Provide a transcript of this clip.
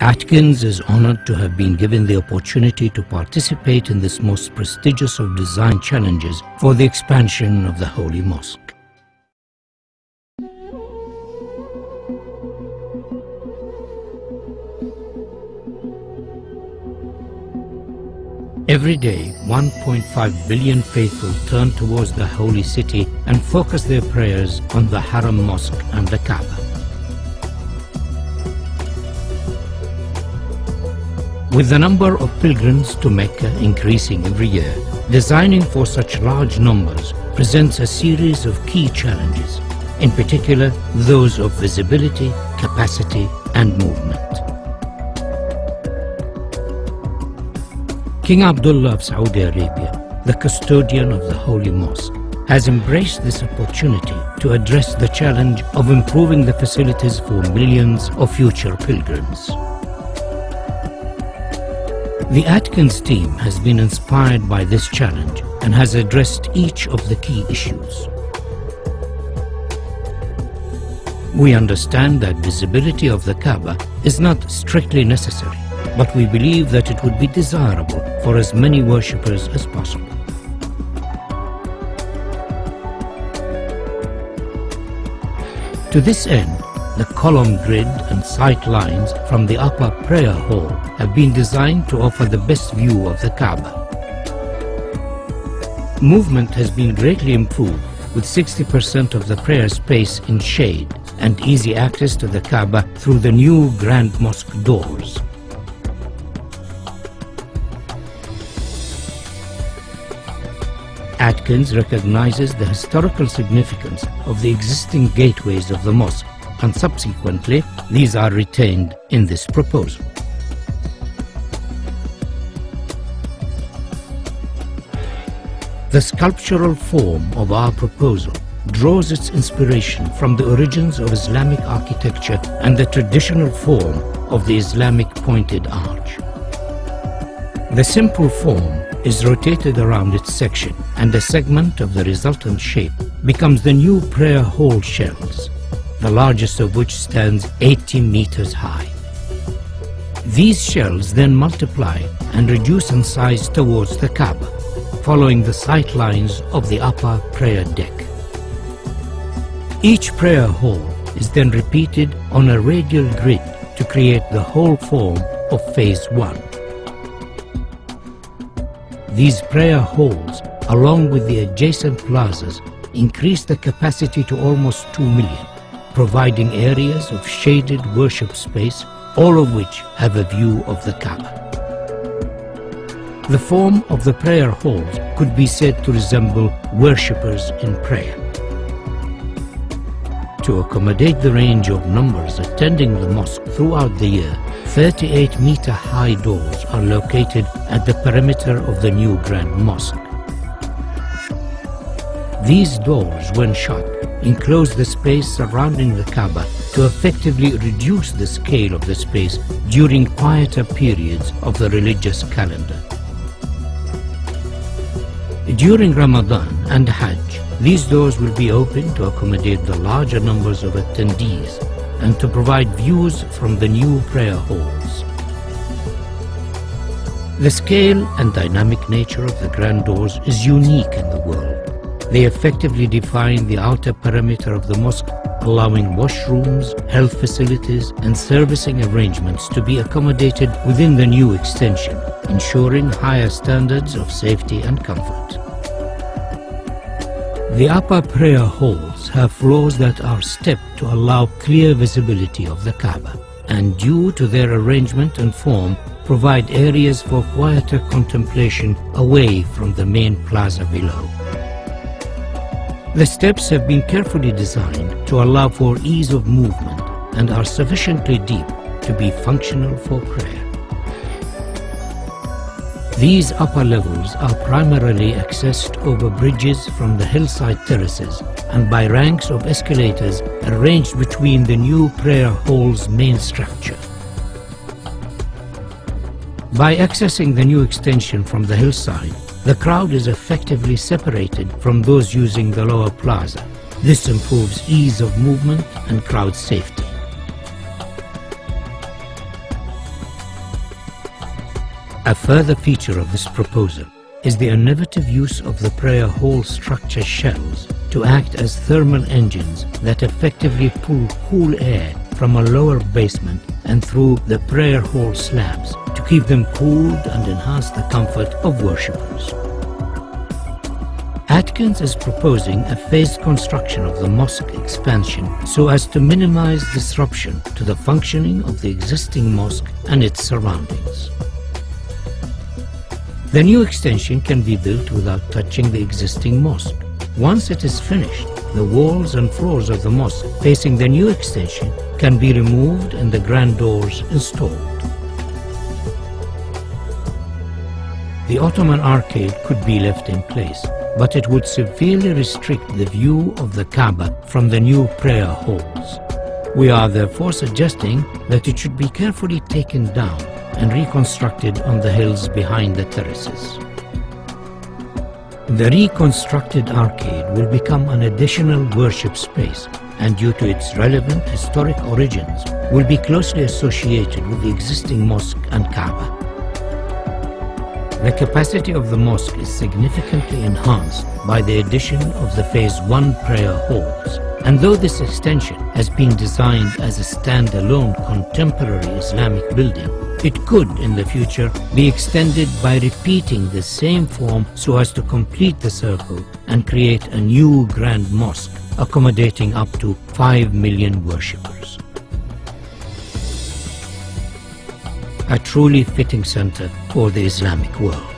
Atkins is honored to have been given the opportunity to participate in this most prestigious of design challenges for the expansion of the Holy Mosque. Every day, 1.5 billion faithful turn towards the holy city and focus their prayers on the Haram Mosque and the Kaaba. With the number of pilgrims to Mecca increasing every year, designing for such large numbers presents a series of key challenges, in particular those of visibility, capacity, and movement. King Abdullah of Saudi Arabia, the custodian of the Holy Mosque, has embraced this opportunity to address the challenge of improving the facilities for millions of future pilgrims. The Atkins team has been inspired by this challenge and has addressed each of the key issues. We understand that visibility of the Kaaba is not strictly necessary, but we believe that it would be desirable for as many worshippers as possible. To this end, the column grid and sight lines from the upper prayer hall have been designed to offer the best view of the Kaaba. Movement has been greatly improved, with 60% of the prayer space in shade and easy access to the Kaaba through the new Grand Mosque doors. Atkins recognizes the historical significance of the existing gateways of the mosque, and subsequently these are retained in this proposal. The sculptural form of our proposal draws its inspiration from the origins of Islamic architecture and the traditional form of the Islamic pointed arch. The simple form is rotated around its section, and a segment of the resultant shape becomes the new prayer hall shells, the largest of which stands 80 meters high. These shells then multiply and reduce in size towards the Kaaba, following the sight lines of the upper prayer deck. Each prayer hall is then repeated on a radial grid to create the whole form of Phase 1. These prayer halls, along with the adjacent plazas, increase the capacity to almost 2 million, providing areas of shaded worship space, all of which have a view of the Kaaba. The form of the prayer halls could be said to resemble worshippers in prayer. To accommodate the range of numbers attending the mosque throughout the year, 38-meter-high doors are located at the perimeter of the new Grand Mosque. These doors, when shut, enclose the space surrounding the Kaaba to effectively reduce the scale of the space during quieter periods of the religious calendar. During Ramadan and Hajj, these doors will be open to accommodate the larger numbers of attendees and to provide views from the new prayer halls. The scale and dynamic nature of the grand doors is unique in the world. They effectively define the outer perimeter of the mosque, allowing washrooms, health facilities, and servicing arrangements to be accommodated within the new extension, ensuring higher standards of safety and comfort. The upper prayer halls have floors that are stepped to allow clear visibility of the Kaaba, and due to their arrangement and form, provide areas for quieter contemplation away from the main plaza below. The steps have been carefully designed to allow for ease of movement and are sufficiently deep to be functional for prayer. These upper levels are primarily accessed over bridges from the hillside terraces and by ranks of escalators arranged between the new prayer hall's main structure. By accessing the new extension from the hillside, the crowd is effectively separated from those using the lower plaza. This improves ease of movement and crowd safety. A further feature of this proposal is the innovative use of the prayer hall structure shells to act as thermal engines that effectively pull cool air from a lower basement and through the prayer hall slabs to keep them cooled and enhance the comfort of worshippers. Atkins is proposing a phased construction of the mosque expansion so as to minimize disruption to the functioning of the existing mosque and its surroundings. The new extension can be built without touching the existing mosque. Once it is finished, the walls and floors of the mosque facing the new extension can be removed and the grand doors installed. The Ottoman arcade could be left in place, but it would severely restrict the view of the Kaaba from the new prayer halls. We are therefore suggesting that it should be carefully taken down and reconstructed on the hills behind the terraces. The reconstructed arcade will become an additional worship space and, due to its relevant historic origins, will be closely associated with the existing mosque and Kaaba. The capacity of the mosque is significantly enhanced by the addition of the Phase 1 prayer halls, and though this extension has been designed as a stand-alone contemporary Islamic building, it could in the future be extended by repeating the same form so as to complete the circle and create a new grand mosque accommodating up to 5 million worshippers. A truly fitting center for the Islamic world.